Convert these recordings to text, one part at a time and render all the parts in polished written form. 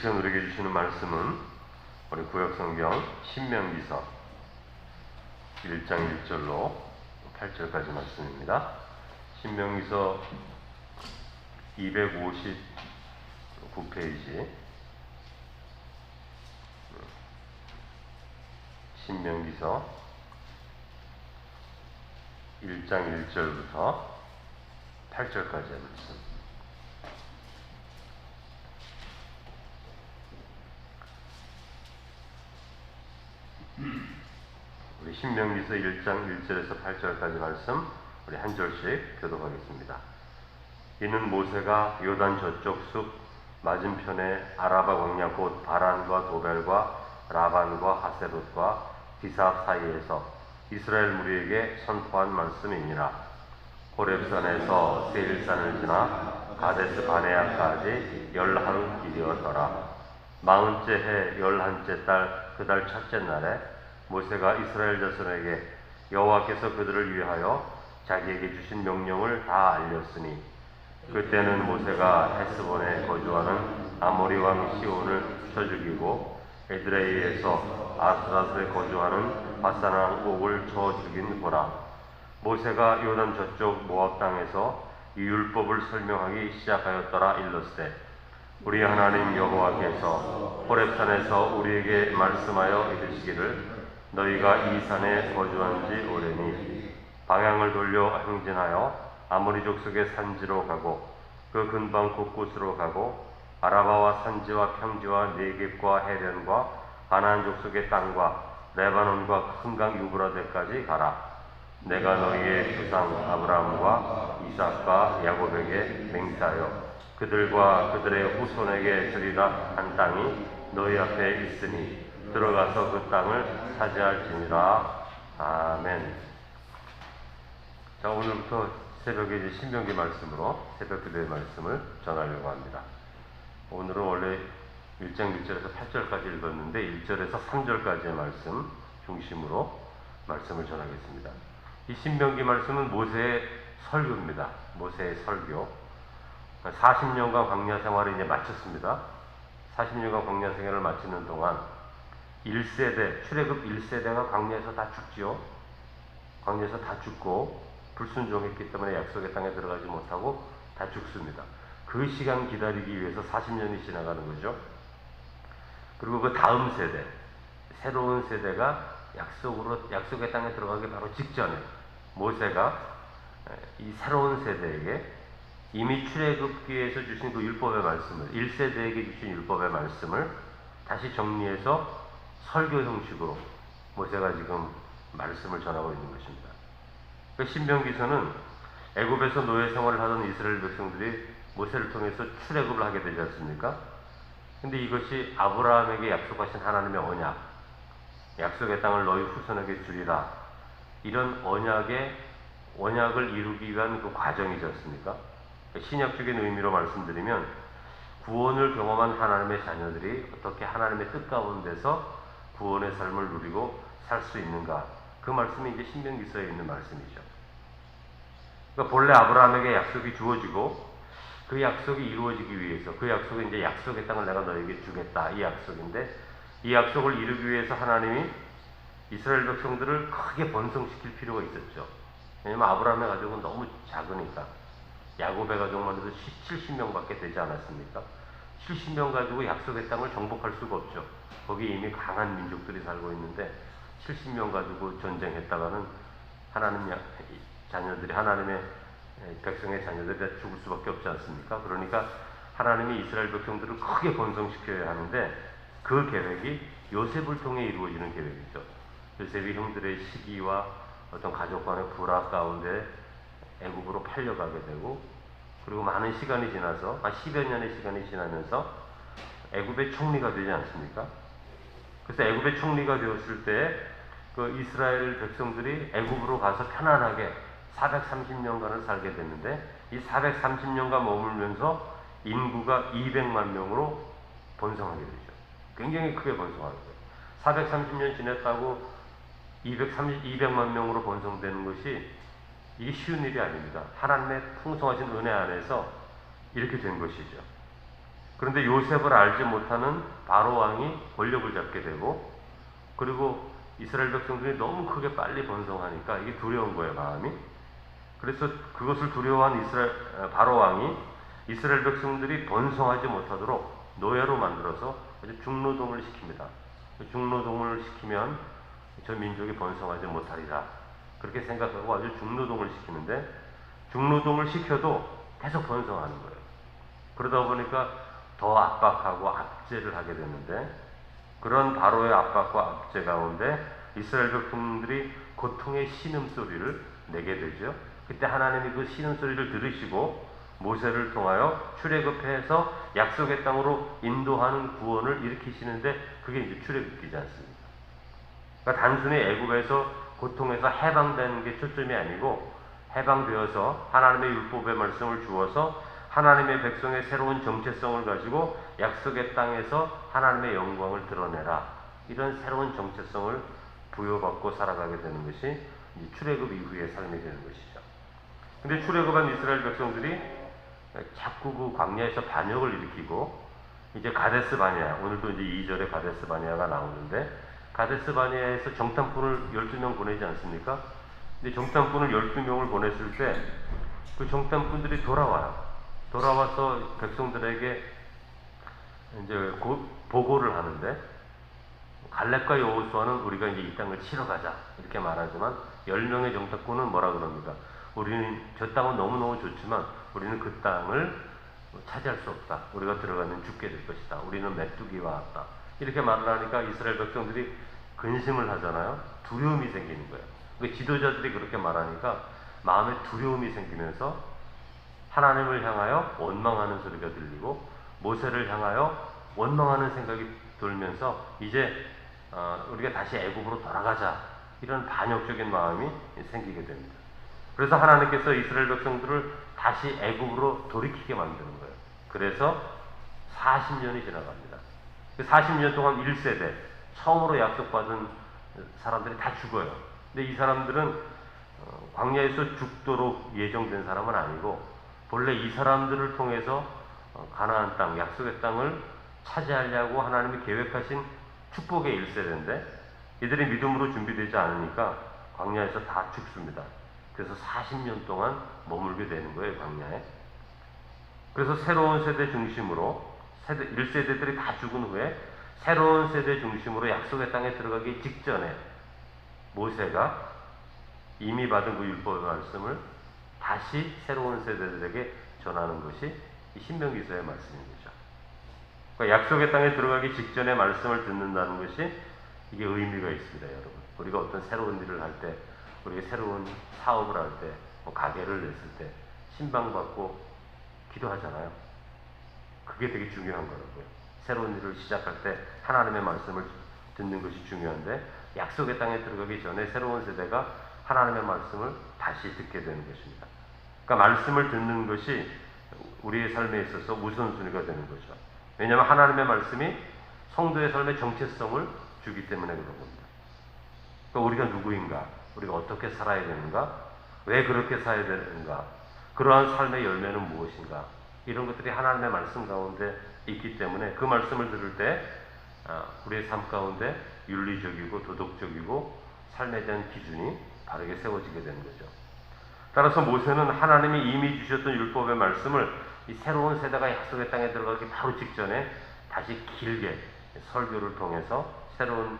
지금 우리에게 주시는 말씀은 우리 구약성경 신명기서 1장 1절로 8절까지 말씀입니다. 신명기서 259페이지 신명기서 1장 1절부터 8절까지의 말씀. 우리 신명기서 1장 1절에서 8절까지 말씀 우리 한 절씩 교독하겠습니다. 이는 모세가 요단 저쪽 숲 맞은편에 아라바 광야 곧 바란과 도벨과 라반과 하세롯과 디사 사이에서 이스라엘 무리에게 선포한 말씀이니라. 호렙산에서 세일산을 지나 가데스 바네아까지 11길이었더라. 40째 해 11째 달 그 달 첫째 날에 모세가 이스라엘 자손에게 여호와께서 그들을 위하여 자기에게 주신 명령을 다 알렸으니 그때는 모세가 헤스본에 거주하는 아모리 왕 시온을 쳐 죽이고 에드레이에서 아스라스에 거주하는 바산 왕 옥을 쳐 죽인 거라. 모세가 요단 저쪽 모압 땅에서 이 율법을 설명하기 시작하였더라. 일렀으되 우리 하나님 여호와께서 호렙산에서 우리에게 말씀하여 이르시기를 너희가 이 산에 거주한 지 오래니 방향을 돌려 행진하여 아모리 족속의 산지로 가고 그 근방 곳곳으로 가고 아라바와 산지와 평지와 네겝과 해변과 가나안 족속의 땅과 레바논과 큰 강 유브라데까지 가라. 내가 너희의 조상 아브라함과 이삭과 야곱에게 맹세하여 그들과 그들의 후손에게 주리라 한 땅이 너희 앞에 있으니 들어가서 그 땅을 차지할지니라. 아멘. 자, 오늘부터 새벽에 이제 신명기 말씀으로 새벽 기도의 말씀을 전하려고 합니다. 오늘은 원래 1장 1절에서 8절까지 읽었는데 1절에서 3절까지의 말씀 중심으로 말씀을 전하겠습니다. 이 신명기 말씀은 모세의 설교입니다. 모세의 설교. 40년간 광야 생활을 이제 마쳤습니다. 40년간 광야 생활을 마치는 동안 1세대, 출애굽 1세대가 광야에서 다 죽지요. 광야에서 다 죽고 불순종했기 때문에 약속의 땅에 들어가지 못하고 다 죽습니다. 그 시간 기다리기 위해서 40년이 지나가는 거죠. 그리고 그 다음 세대, 새로운 세대가 약속의 땅에 들어가기 바로 직전에 모세가 이 새로운 세대에게 이미 출애굽기에서 주신 그 율법의 말씀을 1세대에게 주신 율법의 말씀을 다시 정리해서 설교 형식으로 모세가 지금 말씀을 전하고 있는 것입니다. 그 신명기서는 애굽에서 노예 생활을 하던 이스라엘 백성들이 모세를 통해서 출애굽을 하게 되지 않습니까? 근데 이것이 아브라함에게 약속하신 하나님의 언약, 약속의 땅을 너희 후손에게 주리라, 이런 언약을 이루기 위한 그 과정이지 않습니까? 신약적인 의미로 말씀드리면 구원을 경험한 하나님의 자녀들이 어떻게 하나님의 뜻 가운데서 구원의 삶을 누리고 살 수 있는가, 그 말씀이 이제 신명기서에 있는 말씀이죠. 그러니까 본래 아브라함에게 약속이 주어지고 그 약속이 이루어지기 위해서, 그 약속은 이제 약속의 땅을 내가 너에게 주겠다, 이 약속인데, 이 약속을 이루기 위해서 하나님이 이스라엘 백성들을 크게 번성시킬 필요가 있었죠. 왜냐하면 아브라함의 가족은 너무 작으니까. 야곱의 가족만 해도 70명밖에 되지 않았습니까? 70명 가지고 약속의 땅을 정복할 수가 없죠. 거기 이미 강한 민족들이 살고 있는데 70명 가지고 전쟁했다가는 하나님의 백성의 자녀들이 다 죽을 수밖에 없지 않습니까? 그러니까 하나님이 이스라엘 백성들을 크게 번성시켜야 하는데, 그 계획이 요셉을 통해 이루어지는 계획이죠. 요셉이 형들의 시기와 어떤 가족 간의 불화 가운데 애굽으로 팔려가게 되고, 그리고 많은 시간이 지나서 10여 년의 시간이 지나면서 애굽의 총리가 되지 않습니까? 그래서 애굽의 총리가 되었을 때 그 이스라엘 백성들이 애굽으로 가서 편안하게 430년간을 살게 됐는데, 이 430년간 머물면서 인구가 200만 명으로 번성하게 되죠. 굉장히 크게 번성하게 돼요. 430년 지냈다고 200만 명으로 번성되는 것이 이게 쉬운 일이 아닙니다. 하나님의 풍성하신 은혜 안에서 이렇게 된 것이죠. 그런데 요셉을 알지 못하는 바로 왕이 권력을 잡게 되고, 그리고 이스라엘 백성들이 너무 크게 빨리 번성하니까 이게 두려운 거예요, 마음이. 그래서 그것을 두려워한 바로 왕이 이스라엘 백성들이 번성하지 못하도록 노예로 만들어서 아주 중노동을 시킵니다. 중노동을 시키면 저 민족이 번성하지 못하리라, 그렇게 생각하고 아주 중노동을 시키는데, 중노동을 시켜도 계속 번성하는 거예요. 그러다 보니까 더 압박하고 압제를 하게 되는데, 그런 바로의 압박과 압제 가운데 이스라엘 백성들이 고통의 신음소리를 내게 되죠. 그때 하나님이 그 신음소리를 들으시고 모세를 통하여 출애굽해서 약속의 땅으로 인도하는 구원을 일으키시는데, 그게 이제 출애굽기지 않습니까? 그러니까 단순히 애굽에서 고통에서 해방되는 게 초점이 아니고, 해방되어서 하나님의 율법의 말씀을 주어서 하나님의 백성의 새로운 정체성을 가지고 약속의 땅에서 하나님의 영광을 드러내라, 이런 새로운 정체성을 부여받고 살아가게 되는 것이 출애굽 이후의 삶이 되는 것이죠. 근데 출애굽한 이스라엘 백성들이 자꾸 그 광야에서 반역을 일으키고, 이제 가데스 바네아, 오늘도 이제 2절에 가데스 바네아가 나오는데, 가데스 바네아에서 정탐꾼을 12명 보내지 않습니까? 근데 정탐꾼을 12명을 보냈을 때 그 정탐꾼들이 돌아와서 백성들에게 이제 보고를 하는데, 갈렙과 여호수아는 우리가 이제 이 땅을 치러 가자 이렇게 말하지만 10명의 정탐꾼은 뭐라 그럽니까? 우리는 저 땅은 너무너무 좋지만 우리는 그 땅을 차지할 수 없다. 우리가 들어가면 죽게 될 것이다. 우리는 메뚜기와 같다. 이렇게 말을 하니까 이스라엘 백성들이 근심을 하잖아요. 두려움이 생기는 거예요. 그 지도자들이 그렇게 말하니까 마음에 두려움이 생기면서 하나님을 향하여 원망하는 소리가 들리고, 모세를 향하여 원망하는 생각이 들면서 이제 우리가 다시 애굽으로 돌아가자, 이런 반역적인 마음이 생기게 됩니다. 그래서 하나님께서 이스라엘 백성들을 다시 애굽으로 돌이키게 만드는 거예요. 그래서 40년이 지나갑니다. 40년 동안 1세대, 처음으로 약속받은 사람들이 다 죽어요. 근데 이 사람들은 광야에서 죽도록 예정된 사람은 아니고, 본래 이 사람들을 통해서 가나안 땅, 약속의 땅을 차지하려고 하나님이 계획하신 축복의 1세대인데, 이들이 믿음으로 준비되지 않으니까 광야에서 다 죽습니다. 그래서 40년 동안 머물게 되는 거예요, 광야에. 그래서 새로운 세대 중심으로 1세대들이 다 죽은 후에 새로운 세대 중심으로 약속의 땅에 들어가기 직전에 모세가 이미 받은 그 율법의 말씀을 다시 새로운 세대들에게 전하는 것이 이 신명기서의 말씀인 거죠. 그러니까 약속의 땅에 들어가기 직전에 말씀을 듣는다는 것이 이게 의미가 있습니다, 여러분. 우리가 어떤 새로운 일을 할 때, 우리가 새로운 사업을 할 때, 가게를 냈을 때 신방받고 기도하잖아요. 그게 되게 중요한 거라고요. 새로운 일을 시작할 때 하나님의 말씀을 듣는 것이 중요한데, 약속의 땅에 들어가기 전에 새로운 세대가 하나님의 말씀을 다시 듣게 되는 것입니다. 그러니까 말씀을 듣는 것이 우리의 삶에 있어서 우선순위가 되는 거죠. 왜냐하면 하나님의 말씀이 성도의 삶의 정체성을 주기 때문에 그런 겁니다. 그러니까 우리가 누구인가, 우리가 어떻게 살아야 되는가, 왜 그렇게 살아야 되는가, 그러한 삶의 열매는 무엇인가, 이런 것들이 하나님의 말씀 가운데 있기 때문에 그 말씀을 들을 때 우리의 삶 가운데 윤리적이고 도덕적이고 삶에 대한 기준이 바르게 세워지게 되는 거죠. 따라서 모세는 하나님이 이미 주셨던 율법의 말씀을 이 새로운 세대가 약속의 땅에 들어가기 바로 직전에 다시 길게 설교를 통해서 새로운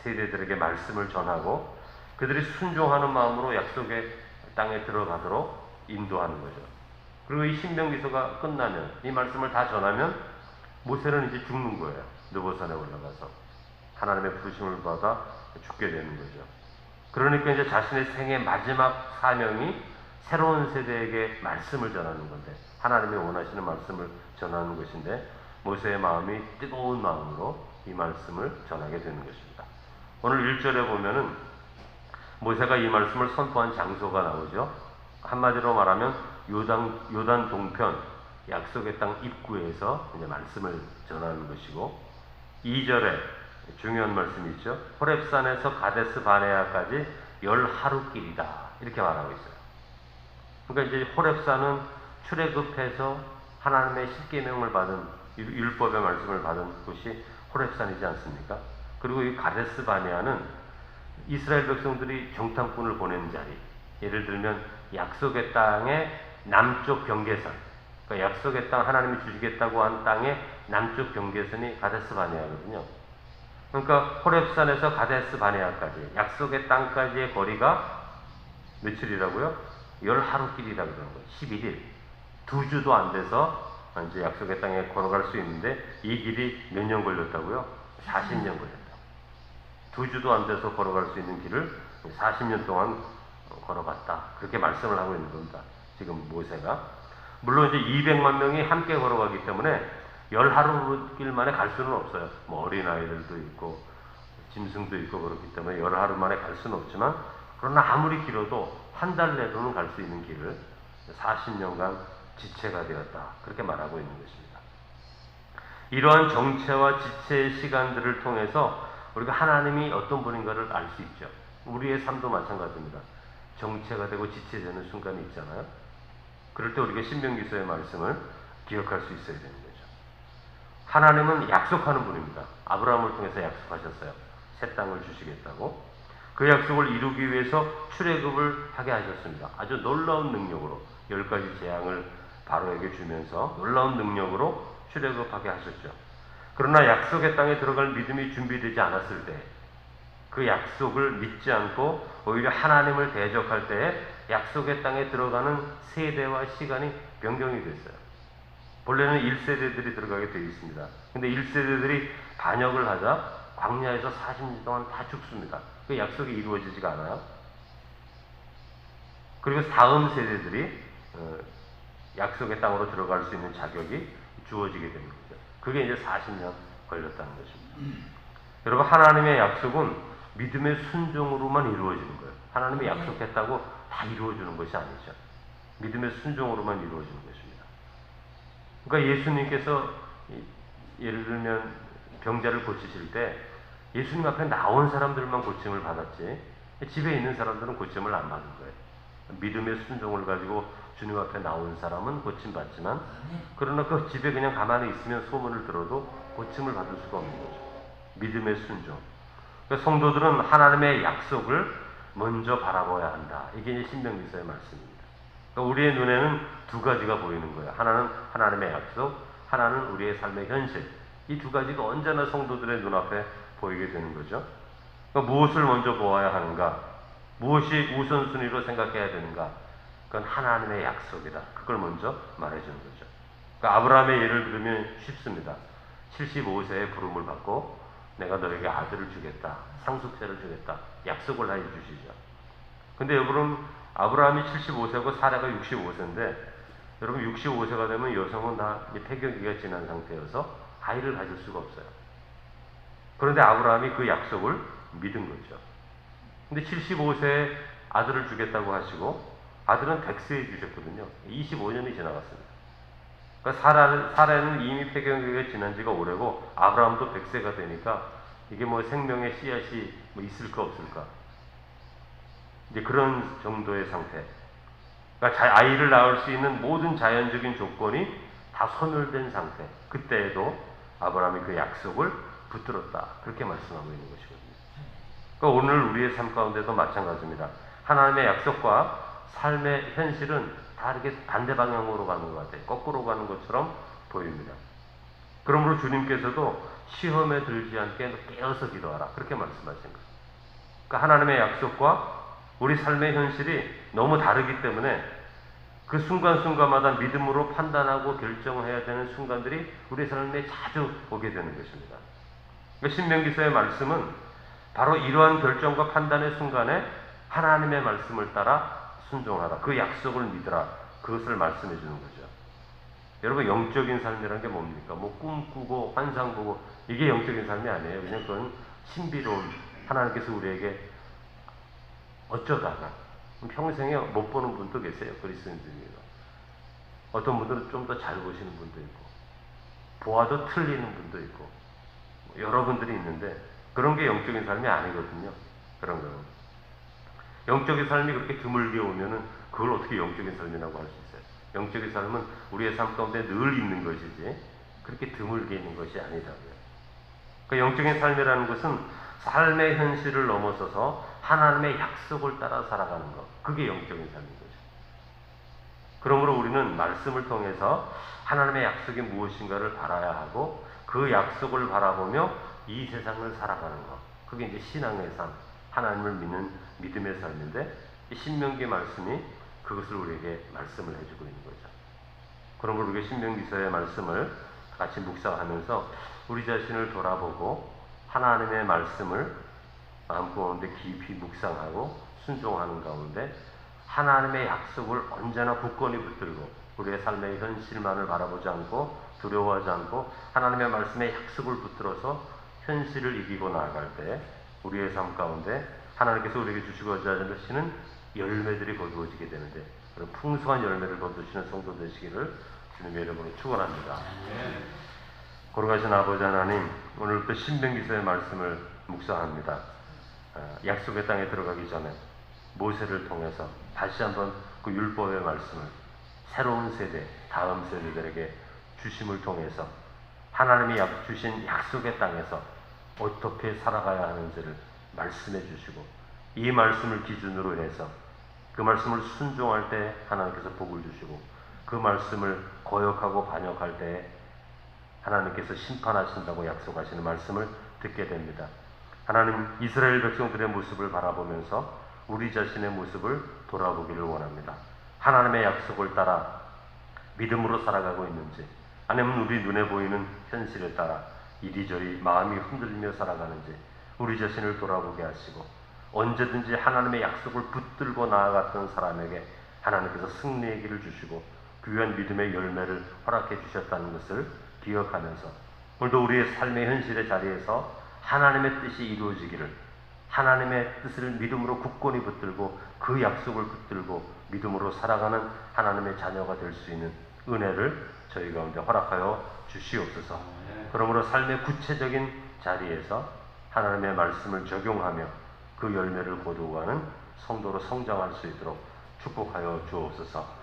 세대들에게 말씀을 전하고, 그들이 순종하는 마음으로 약속의 땅에 들어가도록 인도하는 거죠. 그리고 이 신명기서가 끝나면, 이 말씀을 다 전하면 모세는 이제 죽는 거예요. 느보산에 올라가서 하나님의 부르심을 받아 죽게 되는 거죠. 그러니까 이제 자신의 생의 마지막 사명이 새로운 세대에게 말씀을 전하는 건데, 하나님이 원하시는 말씀을 전하는 것인데, 모세의 마음이 뜨거운 마음으로 이 말씀을 전하게 되는 것입니다. 오늘 1절에 보면은 모세가 이 말씀을 선포한 장소가 나오죠. 한마디로 말하면 요단 동편 약속의 땅 입구에서 이제 말씀을 전하는 것이고, 2절에 중요한 말씀이 있죠. 호렙산에서 가데스 바네아까지 10하루길이다, 이렇게 말하고 있어요. 그러니까 이제 호렙산은 출애굽해서 하나님의 십계명을 받은 율법의 말씀을 받은 곳이 호렙산이지 않습니까? 그리고 이 가데스 바네아는 이스라엘 백성들이 정탐꾼을 보낸 자리, 예를 들면 약속의 땅의 남쪽 경계선, 그러니까 약속의 땅 하나님이 주시겠다고 한 땅의 남쪽 경계선이 가데스 바네아거든요. 그러니까 호렙산에서 가데스 바네아까지 약속의 땅까지의 거리가 며칠이라고요? 10하루길이라고 그러는 거예요. 11일. 2주도 안 돼서 이제 약속의 땅에 걸어갈 수 있는데 이 길이 몇 년 걸렸다고요? 40년 걸렸다. 2주도 안 돼서 걸어갈 수 있는 길을 40년 동안 걸어갔다. 그렇게 말씀을 하고 있는 겁니다. 지금 모세가. 물론 이제 200만 명이 함께 걸어가기 때문에 10하루 길 만에 갈 수는 없어요. 뭐 어린아이들도 있고 짐승도 있고 그렇기 때문에 10하루 만에 갈 수는 없지만, 그러나 아무리 길어도 한 달 내로는 갈 수 있는 길을 40년간 지체가 되었다. 그렇게 말하고 있는 것입니다. 이러한 정체와 지체의 시간들을 통해서 우리가 하나님이 어떤 분인가를 알 수 있죠. 우리의 삶도 마찬가지입니다. 정체가 되고 지체되는 순간이 있잖아요. 그럴 때 우리가 신명기서의 말씀을 기억할 수 있어야 되는 거죠. 하나님은 약속하는 분입니다. 아브라함을 통해서 약속하셨어요. 새 땅을 주시겠다고. 그 약속을 이루기 위해서 출애굽을 하게 하셨습니다. 아주 놀라운 능력으로 10가지 재앙을 바로에게 주면서 놀라운 능력으로 출애굽하게 하셨죠. 그러나 약속의 땅에 들어갈 믿음이 준비되지 않았을 때, 그 약속을 믿지 않고 오히려 하나님을 대적할 때에 약속의 땅에 들어가는 세대와 시간이 변경이 됐어요. 본래는 1세대들이 들어가게 되어 있습니다. 근데 1세대들이 반역을 하자 광야에서 40년 동안 다 죽습니다. 그 약속이 이루어지지가 않아요. 그리고 다음 세대들이 약속의 땅으로 들어갈 수 있는 자격이 주어지게 되는 거죠. 그게 이제 40년 걸렸다는 것입니다. 여러분, 하나님의 약속은 믿음의 순종으로만 이루어지는 거예요. 하나님이 약속했다고 다 이루어주는 것이 아니죠. 믿음의 순종으로만 이루어지는 것입니다. 그러니까 예수님께서 예를 들면 병자를 고치실 때 예수님 앞에 나온 사람들만 고침을 받았지, 집에 있는 사람들은 고침을 안 받은 거예요. 믿음의 순종을 가지고 주님 앞에 나온 사람은 고침받지만, 그러나 그 집에 그냥 가만히 있으면 소문을 들어도 고침을 받을 수가 없는 거죠. 믿음의 순종. 그러니까 성도들은 하나님의 약속을 먼저 바라봐야 한다. 이게 이제 신명기서의 말씀입니다. 그러니까 우리의 눈에는 두 가지가 보이는 거예요. 하나는 하나님의 약속, 하나는 우리의 삶의 현실. 이 두 가지가 언제나 성도들의 눈앞에 보이게 되는 거죠. 그러니까 무엇을 먼저 보아야 하는가? 무엇이 우선순위로 생각해야 되는가? 그건 하나님의 약속이다. 그걸 먼저 말해주는 거죠. 그러니까 아브라함의 예를 들으면 쉽습니다. 75세에 부름을 받고 내가 너에게 아들을 주겠다. 상속세를 주겠다. 약속을 해 주시죠. 근데 여러분, 아브라함이 75세고 사라가 65세인데, 여러분 65세가 되면 여성은 다 폐경기가 지난 상태여서 아이를 가질 수가 없어요. 그런데 아브라함이 그 약속을 믿은 거죠. 근데 75세에 아들을 주겠다고 하시고 아들은 100세에 주셨거든요. 25년이 지나갔습니다. 그러니까 사라는 이미 폐경기가 지난 지가 오래고 아브라함도 100세가 되니까 이게 뭐 생명의 씨앗이 뭐 있을까 없을까, 이제 그런 정도의 상태. 그러니까 아이를 낳을 수 있는 모든 자연적인 조건이 다 소멸된 상태. 그때에도 아브라함이 그 약속을 붙들었다. 그렇게 말씀하고 있는 것이거든요. 그러니까 오늘 우리의 삶 가운데도 마찬가지입니다. 하나님의 약속과 삶의 현실은 다 이렇게 반대 방향으로 가는 것 같아요. 거꾸로 가는 것처럼 보입니다. 그러므로 주님께서도 시험에 들지 않게 깨어서 기도하라. 그렇게 말씀하신 거예요. 그러니까 하나님의 약속과 우리 삶의 현실이 너무 다르기 때문에 그 순간순간마다 믿음으로 판단하고 결정해야 되는 순간들이 우리 삶에 자주 오게 되는 것입니다. 그러니까 신명기서의 말씀은 바로 이러한 결정과 판단의 순간에 하나님의 말씀을 따라 순종하라. 그 약속을 믿으라. 그것을 말씀해 주는 거죠. 여러분, 영적인 삶이라는 게 뭡니까? 뭐 꿈꾸고 환상 보고 이게 영적인 삶이 아니에요. 그냥 그건 신비로운, 하나님께서 우리에게 어쩌다가 평생에 못 보는 분도 계세요. 그리스도인 중에서. 어떤 분들은 좀 더 잘 보시는 분도 있고 보아도 틀리는 분도 있고 여러 분들이 있는데 그런 게 영적인 삶이 아니거든요. 그런 거는. 영적인 삶이 그렇게 드물게 오면은 그걸 어떻게 영적인 삶이라고 할 수 있어요? 영적인 삶은 우리의 삶 가운데 늘 있는 것이지 그렇게 드물게 있는 것이 아니라고요. 그 영적인 삶이라는 것은 삶의 현실을 넘어서서 하나님의 약속을 따라 살아가는 것. 그게 영적인 삶인 거죠. 그러므로 우리는 말씀을 통해서 하나님의 약속이 무엇인가를 알아야 하고 그 약속을 바라보며 이 세상을 살아가는 것. 그게 이제 신앙의 삶, 하나님을 믿는 믿음의 삶인데 이 신명기 말씀이 그것을 우리에게 말씀을 해주고 있는 거죠. 그러므로 우리가 신명기서의 말씀을 같이 묵상하면서 우리 자신을 돌아보고 하나님의 말씀을 마음 가운데 깊이 묵상하고 순종하는 가운데 하나님의 약속을 언제나 굳건히 붙들고 우리의 삶의 현실만을 바라보지 않고 두려워하지 않고 하나님의 말씀의 약속을 붙들어서 현실을 이기고 나아갈 때 우리의 삶 가운데 하나님께서 우리에게 주시고자 하시는 열매들이 거두어지게 되는데 그런 풍성한 열매를 거두시는 성도 되시기를 주님의 이름으로 축원합니다. 거룩하신 아버지 하나님, 오늘부터 신명기서의 말씀을 묵상합니다. 약속의 땅에 들어가기 전에 모세를 통해서 다시 한번 그 율법의 말씀을 새로운 세대, 다음 세대들에게 주심을 통해서 하나님이 주신 약속의 땅에서 어떻게 살아가야 하는지를 말씀해 주시고 이 말씀을 기준으로 해서 그 말씀을 순종할 때 하나님께서 복을 주시고 그 말씀을 거역하고 반역할 때 하나님께서 심판하신다고 약속하시는 말씀을 듣게 됩니다. 하나님, 이스라엘 백성들의 모습을 바라보면서 우리 자신의 모습을 돌아보기를 원합니다. 하나님의 약속을 따라 믿음으로 살아가고 있는지 아니면 우리 눈에 보이는 현실에 따라 이리저리 마음이 흔들리며 살아가는지 우리 자신을 돌아보게 하시고 언제든지 하나님의 약속을 붙들고 나아갔던 사람에게 하나님께서 승리의 길을 주시고 귀한 믿음의 열매를 허락해 주셨다는 것을 기억하면서 오늘도 우리의 삶의 현실의 자리에서 하나님의 뜻이 이루어지기를 하나님의 뜻을 믿음으로 굳건히 붙들고 그 약속을 붙들고 믿음으로 살아가는 하나님의 자녀가 될 수 있는 은혜를 저희 가운데 허락하여 주시옵소서. 그러므로 삶의 구체적인 자리에서 하나님의 말씀을 적용하며 그 열매를 거두어가는 성도로 성장할 수 있도록 축복하여 주옵소서.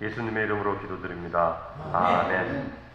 예수님의 이름으로 기도드립니다. 아멘.